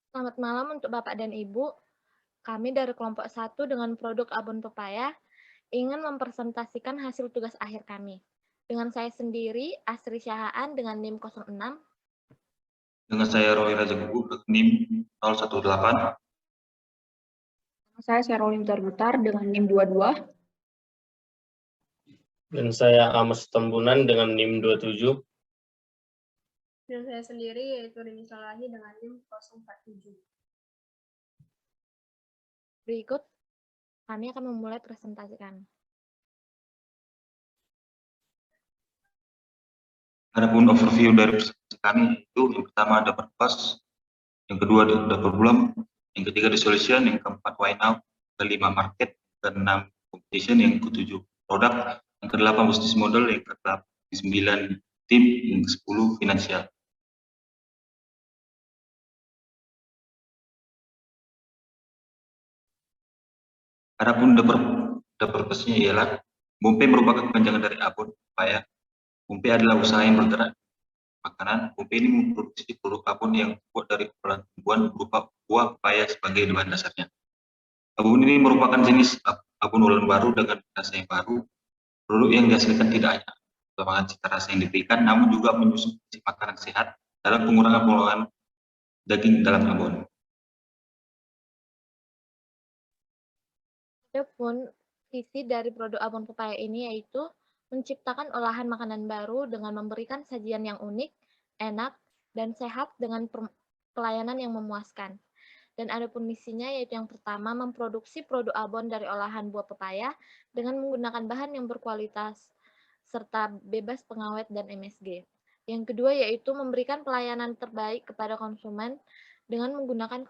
Selamat malam untuk Bapak dan Ibu. Kami dari kelompok 1 dengan produk abon pepaya ingin mempresentasikan hasil tugas akhir kami. Dengan saya sendiri, Asri Syahaan dengan NIM 06. Dengan saya Roy Raja Gugu, NIM 018. Saya Sherolin Butar dengan NIM 22. Dan saya Amos Tembunan dengan NIM 27. Dan saya sendiri yaitu Rini Salahi dengan NIM 047. Berikut, kami akan memulai presentasi kami. Adapun overview dari presentasi kami itu yang pertama ada purpose, yang kedua ada problem, yang ketiga ada solution, yang keempat why now, kelima market, keenam competition, yang ketujuh produk, yang kedelapan business model, yang ke-9 tim, yang ke-10 finansial. Adapun the purpose-nya ialah Bumpe merupakan kepanjangan dari abon pepaya. Bumpe adalah usaha yang bergerak makanan. Bumpe ini memproduksi produk abon yang terbuat dari kumpulan tumbuhan berupa buah pepaya sebagai bahan dasarnya. Abon ini merupakan jenis abon ulen baru dengan rasa yang baru. Produk yang dihasilkan tidak hanya perkembangan cita rasa yang diberikan, namun juga menyusun makanan sehat dalam pengurangan pengolahan daging dalam abon. Adapun visi dari produk abon pepaya ini yaitu menciptakan olahan makanan baru dengan memberikan sajian yang unik, enak, dan sehat dengan pelayanan yang memuaskan. Dan adapun misinya yaitu yang pertama memproduksi produk abon dari olahan buah pepaya dengan menggunakan bahan yang berkualitas serta bebas pengawet dan MSG. Yang kedua yaitu memberikan pelayanan terbaik kepada konsumen dengan mengutamakan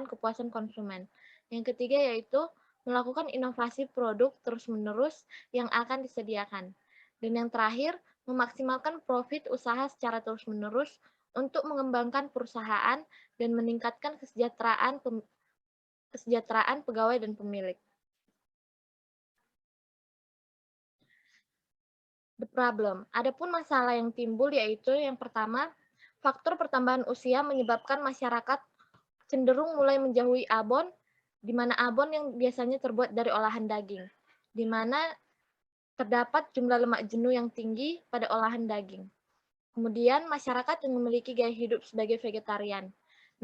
kepuasan konsumen. Yang ketiga yaitu melakukan inovasi produk terus-menerus yang akan disediakan. Dan yang terakhir, memaksimalkan profit usaha secara terus-menerus untuk mengembangkan perusahaan dan meningkatkan kesejahteraan pegawai dan pemilik. The problem. Adapun masalah yang timbul yaitu yang pertama, faktor pertambahan usia menyebabkan masyarakat cenderung mulai menjauhi abon, di mana abon yang biasanya terbuat dari olahan daging, di mana terdapat jumlah lemak jenuh yang tinggi pada olahan daging. Kemudian, masyarakat yang memiliki gaya hidup sebagai vegetarian,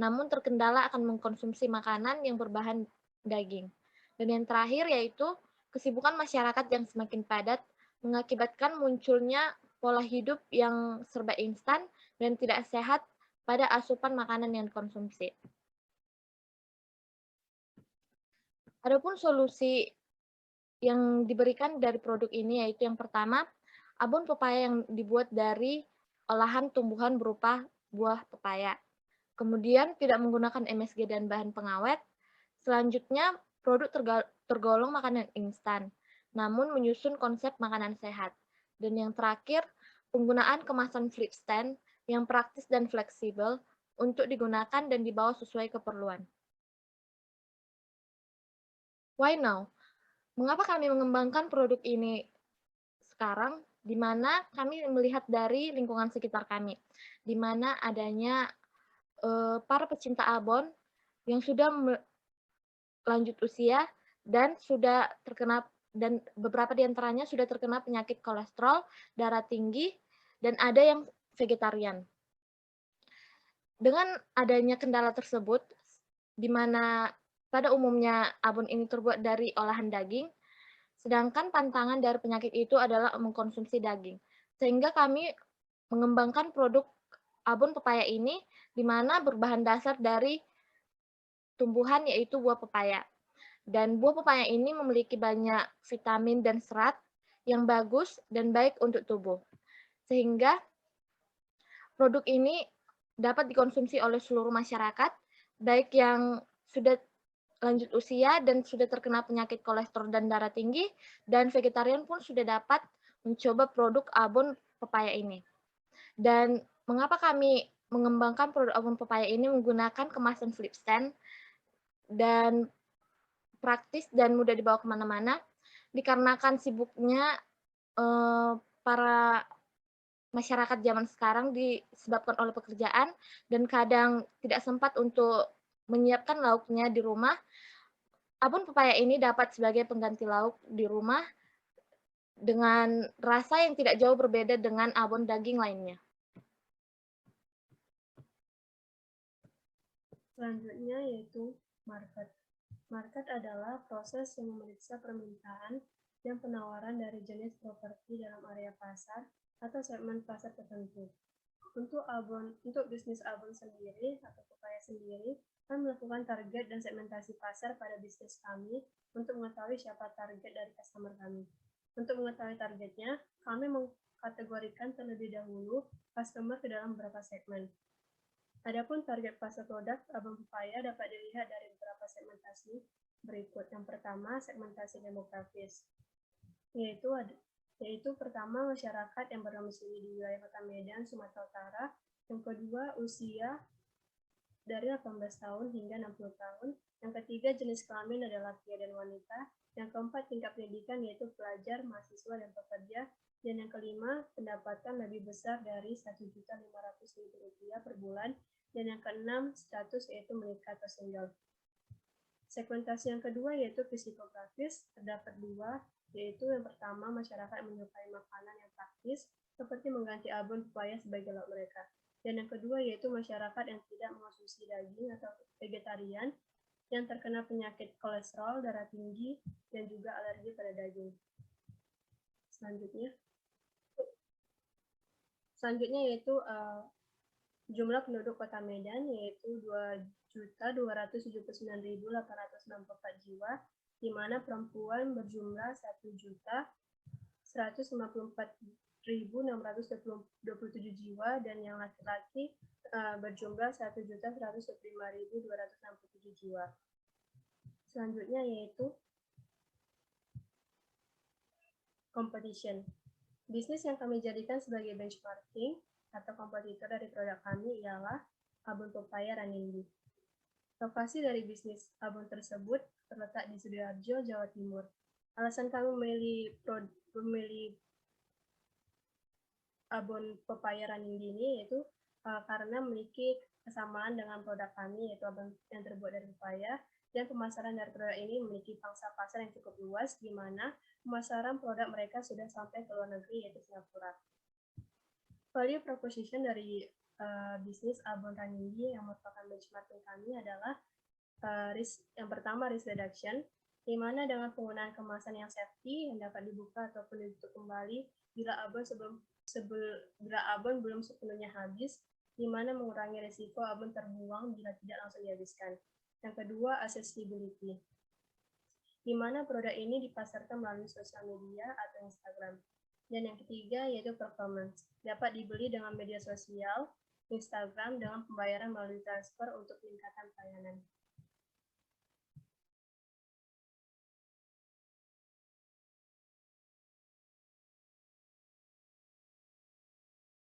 namun terkendala akan mengkonsumsi makanan yang berbahan daging. Dan yang terakhir yaitu kesibukan masyarakat yang semakin padat mengakibatkan munculnya pola hidup yang serba instan dan tidak sehat pada asupan makanan yang dikonsumsi. Adapun solusi yang diberikan dari produk ini yaitu yang pertama, abon pepaya yang dibuat dari olahan tumbuhan berupa buah pepaya. Kemudian tidak menggunakan MSG dan bahan pengawet. Selanjutnya, produk tergolong makanan instan, namun menyusun konsep makanan sehat. Dan yang terakhir, penggunaan kemasan flip stand yang praktis dan fleksibel untuk digunakan dan dibawa sesuai keperluan. Why now? Mengapa kami mengembangkan produk ini sekarang? Di mana kami melihat dari lingkungan sekitar kami, di mana adanya para pecinta abon yang sudah lanjut usia dan sudah terkena dan beberapa di antaranya sudah terkena penyakit kolesterol, darah tinggi, dan ada yang vegetarian. Dengan adanya kendala tersebut, di mana pada umumnya abon ini terbuat dari olahan daging, sedangkan pantangan dari penyakit itu adalah mengkonsumsi daging. Sehingga kami mengembangkan produk abon pepaya ini, di mana berbahan dasar dari tumbuhan yaitu buah pepaya. Dan buah pepaya ini memiliki banyak vitamin dan serat yang bagus dan baik untuk tubuh. Sehingga produk ini dapat dikonsumsi oleh seluruh masyarakat, baik yang sudah lanjut usia dan sudah terkena penyakit kolesterol dan darah tinggi, dan vegetarian pun sudah dapat mencoba produk abon pepaya ini. Dan mengapa kami mengembangkan produk abon pepaya ini menggunakan kemasan flip stand dan praktis dan mudah dibawa kemana-mana, dikarenakan sibuknya para masyarakat zaman sekarang disebabkan oleh pekerjaan dan kadang tidak sempat untuk menyiapkan lauknya di rumah, abon pepaya ini dapat sebagai pengganti lauk di rumah dengan rasa yang tidak jauh berbeda dengan abon daging lainnya. Selanjutnya yaitu market. Market adalah proses yang memeriksa permintaan dan penawaran dari jenis properti dalam area pasar atau segmen pasar tertentu. Untuk bisnis abon sendiri atau pepaya sendiri, kami melakukan target dan segmentasi pasar pada bisnis kami untuk mengetahui siapa target dari customer kami. Untuk mengetahui targetnya, kami mengkategorikan terlebih dahulu customer ke dalam beberapa segmen. Adapun target pasar produk abon pepaya dapat dilihat dari beberapa segmentasi berikut. Yang pertama, segmentasi demografis, yaitu pertama masyarakat yang berdomisili di wilayah Kota Medan, Sumatera Utara. Yang kedua, usia dari 18 tahun hingga 60 tahun. Yang ketiga, jenis kelamin adalah pria dan wanita. Yang keempat, tingkat pendidikan yaitu pelajar, mahasiswa, dan pekerja. Dan yang kelima, pendapatan lebih besar dari Rp1.500.000 per bulan. Dan yang keenam, status yaitu menikah atau single. Segmentasi yang kedua yaitu psikografis, terdapat dua, yaitu yang pertama, masyarakat menyukai makanan yang praktis, seperti mengganti abon pepaya sebagai lauk mereka. Dan yang kedua yaitu masyarakat yang tidak mengonsumsi daging atau vegetarian, yang terkena penyakit kolesterol, darah tinggi, dan juga alergi pada daging. Selanjutnya yaitu jumlah penduduk Kota Medan yaitu 2.279.864 jiwa, di mana perempuan berjumlah 1.154.627 jiwa dan yang laki-laki berjumlah 1.125.267 jiwa. Selanjutnya yaitu competition. Bisnis yang kami jadikan sebagai benchmarking atau kompetitor dari produk kami ialah abon pepaya Ranindi. Lokasi dari bisnis abon tersebut terletak di Sidoarjo, Jawa Timur. Alasan kami memilih abon pepaya Ranindi ini yaitu karena memiliki kesamaan dengan produk kami, yaitu abon yang terbuat dari pepaya, dan pemasaran dari produk ini memiliki pangsa pasar yang cukup luas, di mana pemasaran produk mereka sudah sampai ke luar negeri, yaitu Singapura. Value proposition dari bisnis abon Ranindi yang merupakan benchmarking kami adalah yang pertama, risk reduction, di mana dengan penggunaan kemasan yang safety yang dapat dibuka ataupun ditutup kembali bila abon belum sepenuhnya habis, di mana mengurangi risiko abon terbuang bila tidak langsung dihabiskan. Yang kedua, accessibility, di mana produk ini dipasarkan melalui sosial media atau Instagram. Dan yang ketiga yaitu performance, dapat dibeli dengan media sosial, Instagram, dengan pembayaran melalui transfer untuk peningkatan pelayanan.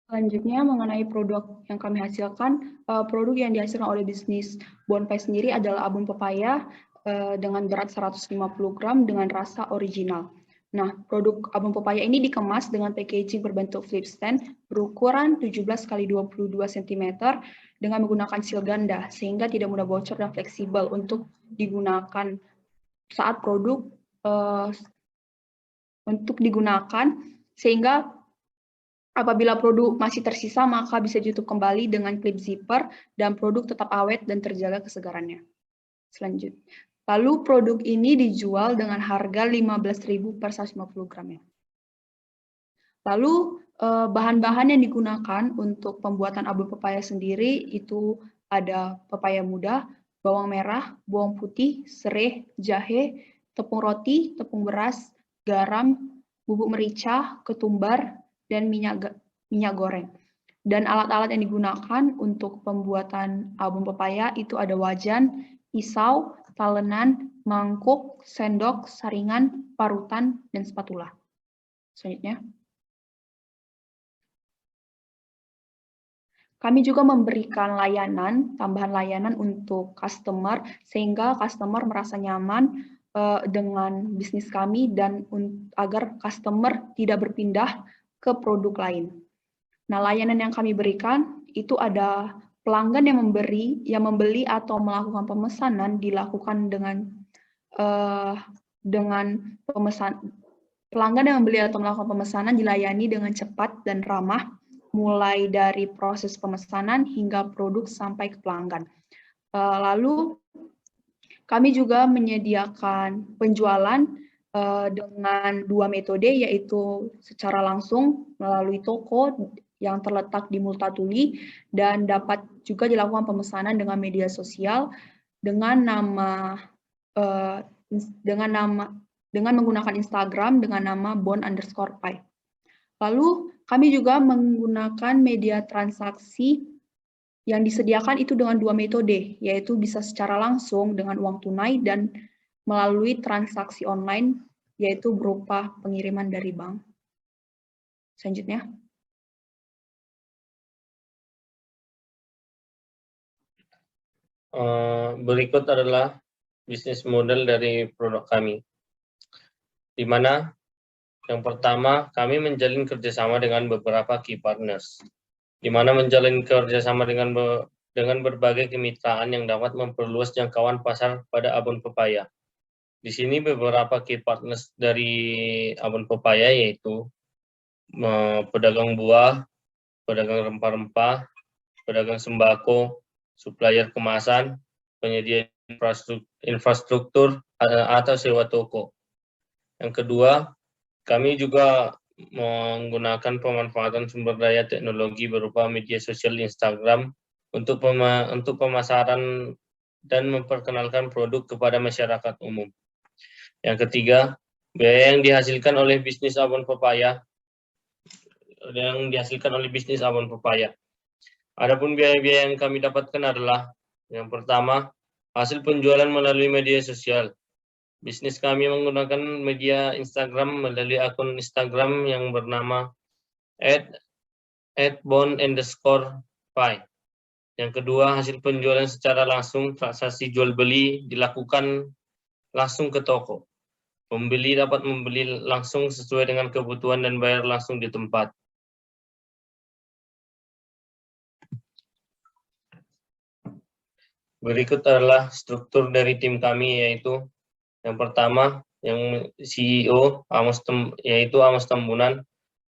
Selanjutnya mengenai produk yang kami hasilkan, produk yang dihasilkan oleh bisnis Bonpai sendiri adalah abon pepaya dengan berat 150 gram dengan rasa original. Nah, produk abon pepaya ini dikemas dengan packaging berbentuk flip stand berukuran 17 x 22 cm dengan menggunakan seal ganda sehingga tidak mudah bocor dan fleksibel untuk digunakan saat produk sehingga apabila produk masih tersisa, maka bisa ditutup kembali dengan klip zipper dan produk tetap awet dan terjaga kesegarannya. Selanjutnya, lalu produk ini dijual dengan harga 15.000 per 150 gramnya. Lalu bahan-bahan yang digunakan untuk pembuatan abon pepaya sendiri itu ada pepaya muda, bawang merah, bawang putih, serai, jahe, tepung roti, tepung beras, garam, bubuk merica, ketumbar, dan minyak goreng. Dan alat-alat yang digunakan untuk pembuatan abon pepaya itu ada wajan, pisau, talenan, mangkuk, sendok, saringan, parutan, dan spatula. Selanjutnya. Kami juga memberikan tambahan layanan untuk customer, sehingga customer merasa nyaman dengan bisnis kami dan agar customer tidak berpindah ke produk lain. Nah, layanan yang kami berikan itu ada pelanggan yang membeli atau melakukan pemesanan dilakukan dengan pelanggan yang membeli atau melakukan pemesanan dilayani dengan cepat dan ramah, mulai dari proses pemesanan hingga produk sampai ke pelanggan. Lalu kami juga menyediakan penjualan dengan 2 metode, yaitu secara langsung melalui toko yang terletak di Multatuli dan dapat juga dilakukan pemesanan dengan media sosial dengan menggunakan Instagram dengan nama bon_pai. Lalu kami juga menggunakan media transaksi yang disediakan itu dengan 2 metode, yaitu bisa secara langsung dengan uang tunai dan melalui transaksi online, yaitu berupa pengiriman dari bank. Selanjutnya. Berikut adalah bisnis model dari produk kami, di mana yang pertama kami menjalin kerjasama dengan beberapa key partners, di mana menjalin kerjasama dengan berbagai kemitraan yang dapat memperluas jangkauan pasar pada abon pepaya. Di sini beberapa key partners dari abon pepaya yaitu pedagang buah, pedagang rempah-rempah, pedagang sembako, supplier kemasan, penyedia infrastruktur atau sewa toko. Yang kedua, kami juga menggunakan pemanfaatan sumber daya teknologi berupa media sosial Instagram untuk pemasaran dan memperkenalkan produk kepada masyarakat umum. Yang ketiga, biaya yang dihasilkan oleh bisnis abon pepaya. Adapun biaya-biaya yang kami dapatkan adalah yang pertama, hasil penjualan melalui media sosial. Bisnis kami menggunakan media Instagram melalui akun Instagram yang bernama @bon_pai. Yang kedua, hasil penjualan secara langsung, transaksi jual beli dilakukan langsung ke toko. Pembeli dapat membeli langsung sesuai dengan kebutuhan dan bayar langsung di tempat. Berikut adalah struktur dari tim kami, yaitu yang pertama, yang CEO yaitu Amos Tambunan,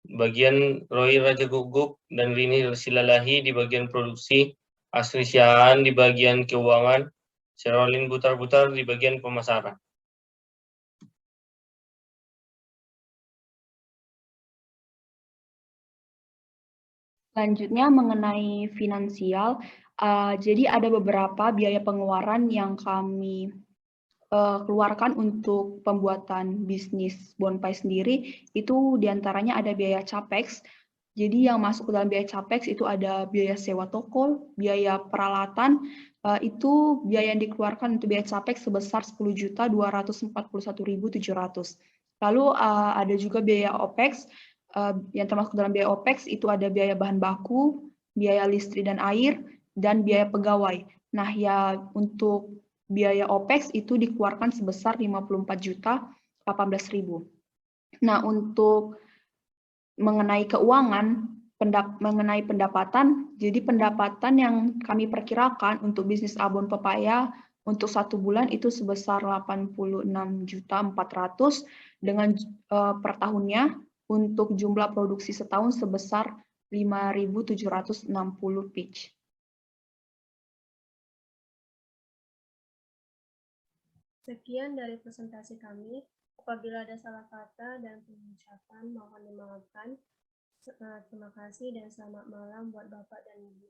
bagian Roy Raja Guguk dan Rini Silalahi di bagian produksi, Asri Syahan di bagian keuangan, Sherolin Butar-Butar di bagian pemasaran. Selanjutnya mengenai finansial, jadi ada beberapa biaya pengeluaran yang kami keluarkan untuk pembuatan bisnis Bonpai sendiri. Itu diantaranya ada biaya capex. Jadi yang masuk ke dalam biaya capex itu ada biaya sewa toko, biaya peralatan, itu biaya yang dikeluarkan untuk biaya capex sebesar 10.241.700. Lalu ada juga biaya OPEX, yang termasuk dalam biaya OPEX itu ada biaya bahan baku, biaya listrik dan air, dan biaya pegawai. Nah, ya untuk biaya OPEX itu dikeluarkan sebesar 54.018.000. Nah, untuk mengenai keuangan, mengenai pendapatan, jadi pendapatan yang kami perkirakan untuk bisnis abon pepaya untuk 1 bulan itu sebesar 86.400.000 dengan per tahunnya untuk jumlah produksi setahun sebesar 5.760 pitch. Sekian dari presentasi kami. Apabila ada salah kata dan pengucapan, mohon dimaafkan. Terima kasih dan selamat malam buat Bapak dan Ibu.